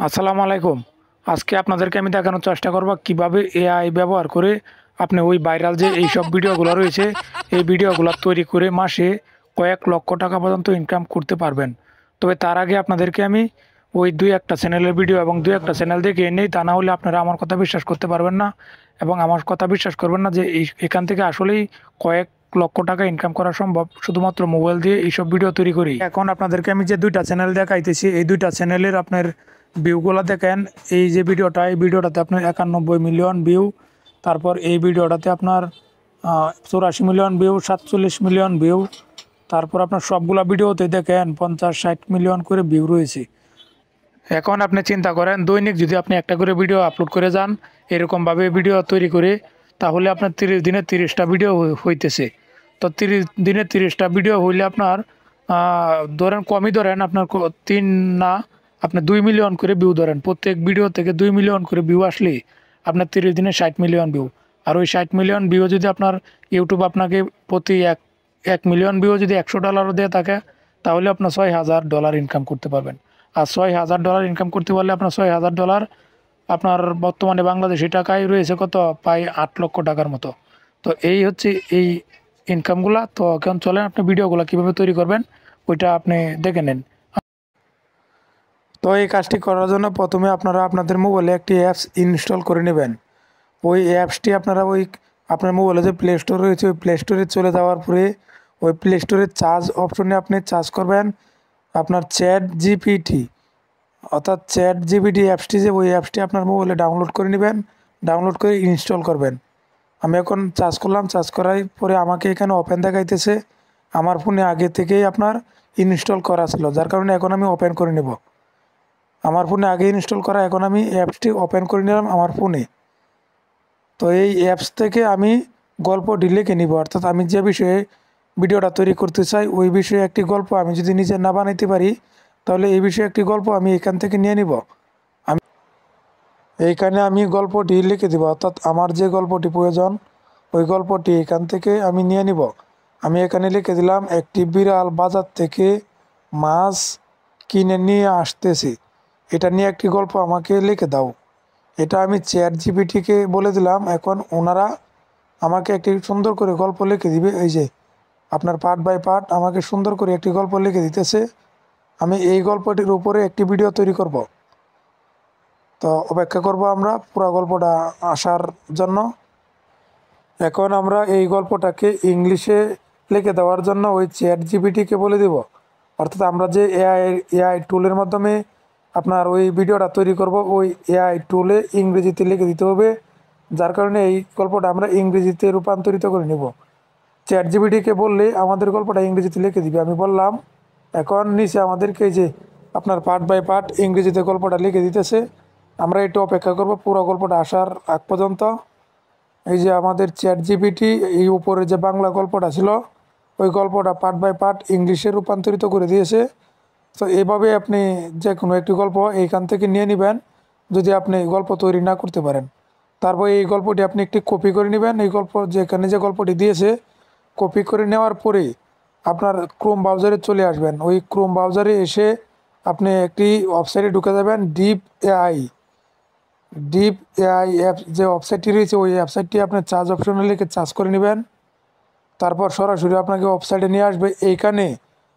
আসসালামু আলাইকুম। আজকে আপনাদেরকে আমি দেখানোর চেষ্টা করব কিভাবে এআই ব্যবহার করে আপনি ওই ভাইরাল যে এইসব ভিডিওগুলো রয়েছে এই ভিডিওগুলো তৈরি করে মাসে কয়েক লক্ষ টাকা পর্যন্ত ইনকাম করতে পারবেন। তবে তার আগে আপনাদেরকে আমি ওই দুই একটা চ্যানেলের ভিডিও এবং দুই একটা চ্যানেল দেখে নেই, তা না হলে আপনারা আমার কথা বিশ্বাস করতে পারবেন না এবং আমার কথা বিশ্বাস করবেন না যে এখান থেকে আসলেই কয়েক লক্ষ টাকা ইনকাম করা সম্ভব শুধুমাত্র মোবাইল দিয়ে এইসব ভিডিও তৈরি করি। এখন আপনাদেরকে আমি যে দুইটা চ্যানেল দেখাইতেছি এই দুইটা চ্যানেলের আপনার ভিউগুলো দেখেন। এই যে ভিডিওটা, এই ভিডিওটাতে আপনার 91 মিলিয়ন ভিউ, তারপর এই ভিডিওটাতে আপনার 84 মিলিয়ন ভিউ, 47 মিলিয়ন ভিউ, তারপর আপনার সবগুলা ভিডিওতে দেখেন 50-60 মিলিয়ন করে ভিউ রয়েছে। এখন আপনি চিন্তা করেন দৈনিক যদি আপনি একটা করে ভিডিও আপলোড করে যান এরকমভাবে ভিডিও তৈরি করে, তাহলে আপনার 30 দিনে 30টা ভিডিও হইতেছে। তো 30 দিনে 30টা ভিডিও হইলে আপনার ধরেন কমই ধরেন আপনার তিন না আপনার 2 মিলিয়ন করে ভিউ ধরেন, প্রত্যেক ভিডিও থেকে 2 মিলিয়ন করে ভিউ আসলে আপনার 30 দিনে 60 মিলিয়ন ভিউ। আর ওই 60 মিলিয়ন ভিউ যদি আপনার ইউটিউব আপনাকে প্রতি 1 মিলিয়ন ভিউ যদি $100 দিয়ে থাকে, তাহলে আপনার $6,000 ইনকাম করতে পারবেন। আর $6,000 ইনকাম করতে পারলে আপনার $6,000 আপনার বর্তমানে বাংলাদেশি টাকায় রয়েছে কত, প্রায় 8 লক্ষ টাকার মতো। তো এই হচ্ছে এই ইনকামগুলা। তো এখন চলেন আপনি ভিডিওগুলো কীভাবে তৈরি করবেন ওইটা আপনি দেখে নেন। তো এই কাজটি করার জন্য প্রথমে আপনারা আপনাদের মোবাইলে একটি অ্যাপস ইনস্টল করে নেবেন। ওই অ্যাপসটি আপনারা আপনার মোবাইলে যে প্লে স্টোর রয়েছে ওই প্লে স্টোরে চলে যাওয়ার পরে ওই প্লে স্টোরের চার্জ অপশনে আপনি চার্জ করবেন আপনার চ্যাট জিপিটি, অর্থাৎ চ্যাট জিপিটি অ্যাপসটি, যে ওই অ্যাপসটি আপনার মোবাইলে ডাউনলোড করে নেবেন, ডাউনলোড করে ইনস্টল করবেন। আমি এখন চার্জ করলাম, চার্জ করার পরে আমাকে এখানে ওপেন দেখাইতেছে। আমার ফোনে আগে থেকেই আপনার ইনস্টল করা ছিল, যার কারণে এখন আমি ওপেন করে নেব। আমার ফোনে আগে ইনস্টল করা, এখন আমি অ্যাপসটি ওপেন করে নিলাম আমার ফোনে। তো এই অ্যাপস থেকে আমি গল্পটি লিখে নিব, অর্থাৎ আমি যে বিষয়ে ভিডিওটা তৈরি করতে চাই ওই বিষয়ে একটি গল্প আমি যদি নিজে না বানাইতে পারি, তাহলে এই বিষয়ে একটি গল্প আমি এখান থেকে নিয়ে নিব। আমি এইখানে আমি গল্পটি লিখে দিব, অর্থাৎ আমার যে গল্পটি প্রয়োজন ওই গল্পটি এখান থেকে আমি নিয়ে নিব। আমি এখানে লিখে দিলাম, একটি বিড়াল বাজার থেকে মাছ কিনে নিয়ে আসতেছে, এটা নিয়ে একটি গল্প আমাকে লিখে দাও। এটা আমি চ্যাট জিপিটিকে বলে দিলাম। এখন ওনারা আমাকে একটি সুন্দর করে গল্প লিখে দিবে। এই যে আপনার পার্ট বাই পার্ট আমাকে সুন্দর করে একটি গল্প লিখে দিতেছে। আমি এই গল্পটির উপরে একটি ভিডিও তৈরি করব। তো অপেক্ষা করব আমরা পুরো গল্পটা আসার জন্য। এখন আমরা এই গল্পটাকে ইংলিশে লিখে দেওয়ার জন্য ওই চ্যাট জিপিটিকে বলে দেব, অর্থাৎ আমরা যে এআই টুলের মাধ্যমে আপনার ওই ভিডিওটা তৈরি করব ওই এআই টুলে ইংরেজিতে লিখে দিতে হবে, যার কারণে এই গল্পটা আমরা ইংরেজিতে রূপান্তরিত করে নেব। চ্যাট জিপিটিকে বললে আমাদের গল্পটা ইংরেজিতে লিখে দিবে। আমি বললাম, এখন নিচে আমাদেরকে এই যে আপনার পার্ট বাই পার্ট ইংরেজিতে গল্পটা লিখে দিতেছে। আমরা একটু অপেক্ষা করব পুরো গল্পটা আসার আগ পর্যন্ত। এই যে আমাদের চ্যাট জিপিটি এই উপরে যে বাংলা গল্পটা ছিল ওই গল্পটা পার্ট বাই পার্ট ইংলিশে রূপান্তরিত করে দিয়েছে। তো এইভাবে আপনি যে কোনো একটি গল্প এইখান থেকে নিয়ে নেবেন যদি আপনি গল্প তৈরি না করতে পারেন। তারপর এই গল্পটি আপনি একটি কপি করে নেবেন। এই গল্প যেখানে যে গল্পটি দিয়েছে কপি করে নেওয়ার পরে আপনার ক্রোম ব্রাউজারে চলে আসবেন। ওই ক্রোম ব্রাউজারে এসে আপনি একটি ওয়েবসাইটে ঢুকে যাবেন, ডিপ এআই অ্যাপ যে ওয়েবসাইটটি রয়েছে ওই ওয়েবসাইটটি আপনার চার্জ অপশনে লিখে চার্জ করে নেবেন। তারপর সরাসরি আপনাকে ওয়েবসাইটে নিয়ে আসবে। এইখানে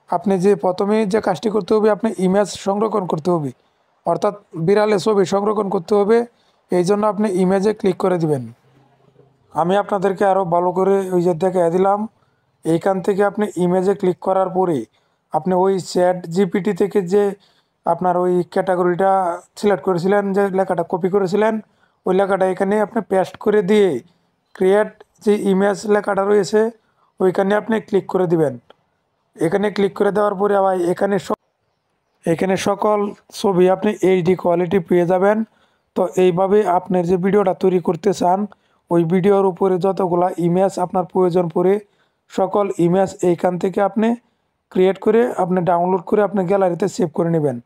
আপনি যে প্রথমে যে কাজটি করতে হবে, আপনি ইমেজ সংরক্ষণ করতে হবে, অর্থাৎ বিড়ালের ছবি সংরক্ষণ করতে হবে। এই জন্য আপনি ইমেজে ক্লিক করে দিবেন। আমি আপনাদেরকে আরও ভালো করে ওই যে দেখিয়ে দিলাম। এইখান থেকে আপনি ইমেজে ক্লিক করার পরে আপনি ওই চ্যাট জিপিটি থেকে যে আপনার ওই ক্যাটাগরিটা সিলেক্ট করেছিলেন, যে লেখাটা কপি করেছিলেন ওই লেখাটা এখানে আপনি পেস্ট করে দিয়ে ক্রিয়েট যে ইমেজ লেখাটা রয়েছে ওইখানে আপনি ক্লিক করে দিবেন। এখানে ক্লিক করে দেওয়ার পরে আবার এখানে সকল ছবি আপনি এইচডি কোয়ালিটি পেয়ে যাবেন। তো এইভাবে আপনার যে ভিডিওটা তৈরি করতে চান ওই ভিডিওর উপরে যতগুলা ইমেজ আপনার প্রয়োজন পড়ে সকল ইমেজ এইখান থেকে আপনি ক্রিয়েট করে আপনি ডাউনলোড করে আপনি গ্যালারিতে সেভ করে নেবেন।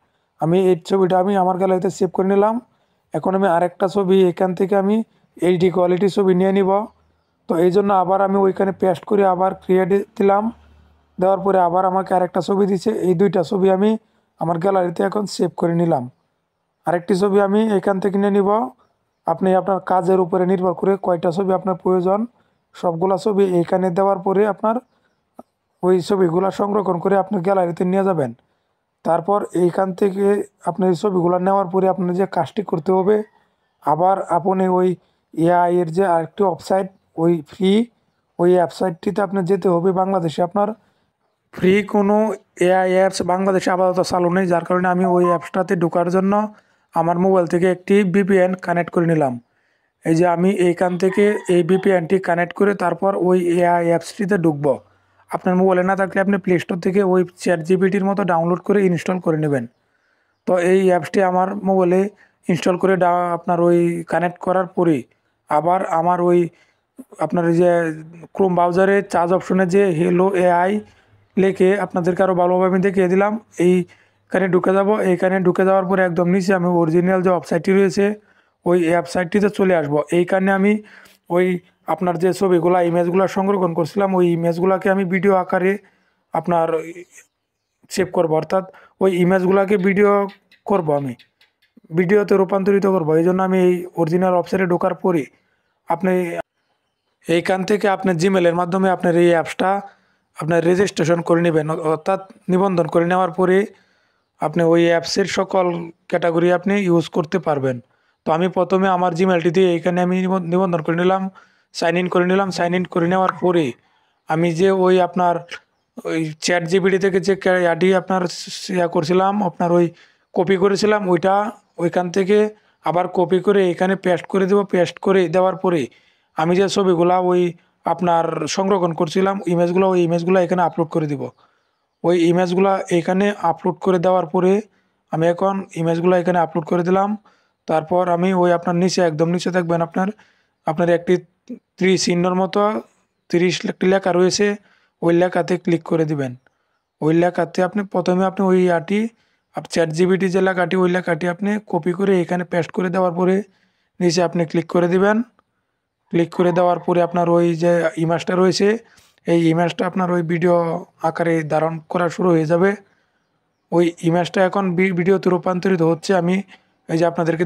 আমি এই ছবিটা আমি আমার গ্যালারিতে সেভ করে নিলাম। এখন আমি আরেকটা ছবি এখান থেকে আমি এইচডি কোয়ালিটি ছবি নিয়ে নিব। তো এই জন্য আবার আমি ওইখানে পেস্ট করে আবার ক্রিয়েট দিলাম। দেওয়ার পরে আবার আমাকে আরেকটা ছবি দিচ্ছে। এই দুইটা ছবি আমি আমার গ্যালারিতে এখন সেভ করে নিলাম। আরেকটি ছবি আমি এখান থেকে নিয়ে নিব। আপনি আপনার কাজের উপরে নির্ভর করে কয়টা ছবি আপনার প্রয়োজন, সবগুলা ছবি এইখানে দেওয়ার পরে আপনার ওই ছবিগুলা সংরক্ষণ করে আপনার গ্যালারিতে নিয়ে যাবেন। তারপর এইখান থেকে আপনার এই ছবিগুলো নেওয়ার পরে আপনার যে কাজটি করতে হবে, আবার আপনি ওই এআই এর যে আরেকটি ওয়েবসাইট, ওই ফ্রি ওই ওয়েবসাইটটিতে আপনার যেতে হবে। বাংলাদেশে আপনার ফ্রি কোনো এআই অ্যাপস বাংলাদেশে আপাতত চালু নেই, যার কারণে আমি ওই অ্যাপসটাতে ঢোকার জন্য আমার মোবাইল থেকে একটি ভিপিএন কানেক্ট করে নিলাম। এই যে আমি এইখান থেকে এই ভিপিএনটি কানেক্ট করে তারপর ওই এআই অ্যাপসটিতে ঢুকবো। আপনার মোবাইলে না থাকলে আপনি প্লে স্টোর থেকে ওই চ্যাট জিপিটির মতো ডাউনলোড করে ইনস্টল করে নেবেন। তো এই অ্যাপসটি আমার মোবাইলে ইনস্টল করে আপনার ওই কানেক্ট করার পরে আবার আমার ওই আপনার এই যে ক্রোম ব্রাউজারে চার্জ অপশনে যে হ্যালো এআই লিখে আপনাদেরকে আরও ভালোভাবে আমি দেখিয়ে দিলাম। এইখানে ঢুকে যাব। এইখানে ঢুকে যাওয়ার পরে একদম নিচে আমি অরিজিনাল যে ওয়েবসাইটটি রয়েছে ওই ওয়েবসাইটটিতে চলে আসব। এইখানে আমি ওই আপনার যে ছবিগুলা ইমেজগুলো সংরক্ষণ করছিলাম ওই ইমেজগুলোকে আমি ভিডিও আকারে আপনার সেভ করবো, অর্থাৎ ওই ইমেজগুলোকে ভিডিও করব, আমি ভিডিওতে রূপান্তরিত করব। এই জন্য আমি এই অরিজিনাল ওয়েবসাইটে ঢোকার পরে আপনি এইখান থেকে আপনার জিমেলের মাধ্যমে আপনার এই অ্যাপসটা আপনার রেজিস্ট্রেশন করে নেবেন, অর্থাৎ নিবন্ধন করে নেওয়ার পরে আপনি ওই অ্যাপসের সকল ক্যাটাগরি আপনি ইউজ করতে পারবেন। তো আমি প্রথমে আমার জিমেলটি দিয়ে এইখানে আমি নিবন্ধন করে নিলাম, সাইন ইন করে নিলাম। সাইন ইন করে নেওয়ার পরে আমি যে ওই আপনার ওই চ্যাট জিপিটি থেকে যে ইয়াটি আপনার ইয়া করছিলাম, আপনার ওই কপি করেছিলাম ওইটা ওইখান থেকে আবার কপি করে এখানে পেস্ট করে দেবো। পেস্ট করে দেওয়ার পরে আমি যে ছবিগুলা ওই আপনার সংরক্ষণ করছিলাম ইমেজগুলো, ওই ইমেজগুলো এখানে আপলোড করে দিব। ওই ইমেজগুলো এখানে আপলোড করে দেওয়ার পরে আমি এখন ইমেজগুলো এখানে আপলোড করে দিলাম। তারপর আমি ওই আপনার নিচে একদম নিচে দেখবেন আপনার আপনার একটি 30 চিহ্নর মতো 30 একটি লেখা রয়েছে, ওই লেখাতে ক্লিক করে দিবেন। ওই লেখাতে আপনি প্রথমে আপনি ওই ইয়াটি চ্যাট জিপিটি যে লেখাটি ওই লেখাটি আপনি কপি করে এখানে পেস্ট করে দেওয়ার পরে নিচে আপনি ক্লিক করে দিবেন। ক্লিক করে দেওয়ার পরে আপনার ওই যে ইমেজটা রয়েছে এই ইমেজটা আপনার ওই ভিডিও আকারে ধারণ করা শুরু হয়ে যাবে। ওই ইমেজটা এখন ভিডিওতে রূপান্তরিত হচ্ছে। আমি এই যে আপনাদেরকে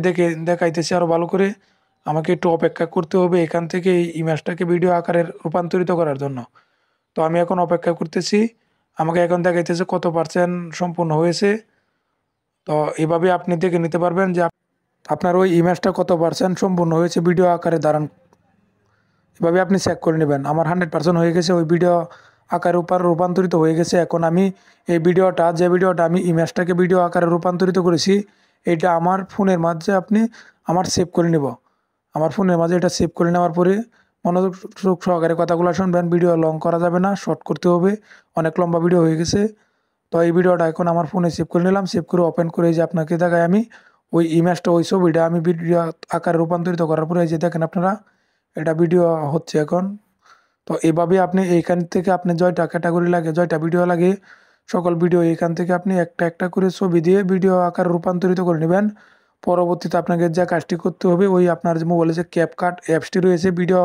দেখাইতেছি আরও ভালো করে। আমাকে একটু অপেক্ষা করতে হবে এখান থেকে এই ইমেজটাকে ভিডিও আকারে রূপান্তরিত করার জন্য। তো আমি এখন অপেক্ষা করতেছি। আমাকে এখন দেখাইতেছে কত পার্সেন্ট সম্পূর্ণ হয়েছে। তো এভাবে আপনি দেখে নিতে পারবেন যে আপনার ওই ইমেজটা কত পার্সেন্ট সম্পূর্ণ হয়েছে ভিডিও আকারে ধারণ। এভাবে আপনি চেক করে নেবেন। আমার 100% হয়ে গেছে, ওই ভিডিও আকারে রূপান্তরিত হয়ে গেছে। এখন আমি এই ভিডিওটা যে ভিডিওটা আমি ইমেজটাকে ভিডিও আকারে রূপান্তরিত করেছি এটা আমার ফোনের মাঝে আপনি আমার সেভ করে নেব। আমার ফোনের মাঝে এটা সেভ করে নেওয়ার পরে মনোযোগ সহকারে কথাগুলো শুনবেন। ভিডিও লং করা যাবে না, শর্ট করতে হবে, অনেক লম্বা ভিডিও হয়ে গেছে। তো এই ভিডিওটা এখন আমার ফোনে সেভ করে নিলাম। সেভ করে ওপেন করে যে আপনাকে দেখায় আমি ওই ইমেজটা ওই ছবিটা আমি ভিডিও আকারে রূপান্তরিত করার পরে এই যে দেখেন আপনারা এটা ভিডিও হচ্ছে এখন। তো এভাবে আপনি এইখান থেকে আপনি জয়টা ক্যাটাগরি লাগে, জয়টা ভিডিও লাগে, সকল ভিডিও এইখান থেকে আপনি একটা একটা করে ছবি দিয়ে ভিডিও আকারে রূপান্তরিত করে নেবেন। পরবর্তীতে আপনাকে যে কাজটি করতে হবে ওই আপনার যে মোবাইলে যে ক্যাপকাট অ্যাপসটি রয়েছে ভিডিও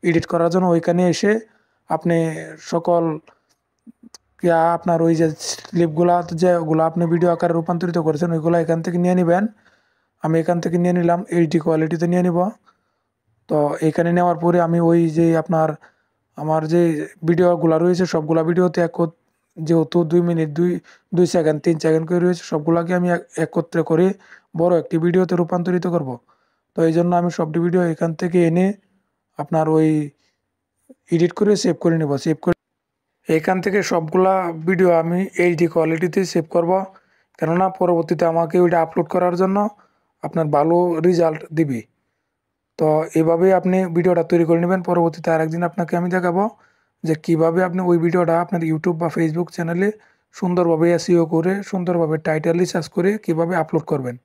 এডিট করার জন্য ওইখানে এসে আপনি সকল আপনার ওই যে স্লিপগুলা যেগুলো আপনি ভিডিও আকারে রূপান্তরিত করেছেন ওইগুলো এখান থেকে নিয়ে নেবেন। আমি এখান থেকে নিয়ে নিলাম, এইচডি কোয়ালিটিতে নিয়ে নিব। তো এখানে নেওয়ার পরে আমি ওই যে আপনার আমার যে ভিডিওগুলো রয়েছে সবগুলা ভিডিওতে যেহেতু 2 মিনিট 2 সেকেন্ড 3 সেকেন্ড করে রয়েছে সবগুলাকে আমি একত্রে করে বড় একটি ভিডিওতে রূপান্তরিত করব। তো এই জন্য আমি সবটি ভিডিও এখান থেকে এনে আপনার ওই এডিট করে সেভ করে নেব। সেভ করে এখান থেকে সবগুলা ভিডিও আমি এইচডি কোয়ালিটিতে সেভ করব, কেননা পরবর্তীতে আমাকে ওইটা আপলোড করার জন্য আপনার ভালো রেজাল্ট দিবে। তো এভাবেই আপনি ভিডিওটা তৈরি করে নেবেন। পরবর্তীতে আরেকদিন আপনাকে আমি দেখাবো যে কিভাবে আপনি ওই ভিডিওটা আপনার ইউটিউব বা ফেসবুক চ্যানেলে সুন্দরভাবে এসইও করে সুন্দরভাবে টাইটেল রিসার্চ করে কিভাবে আপলোড করবেন।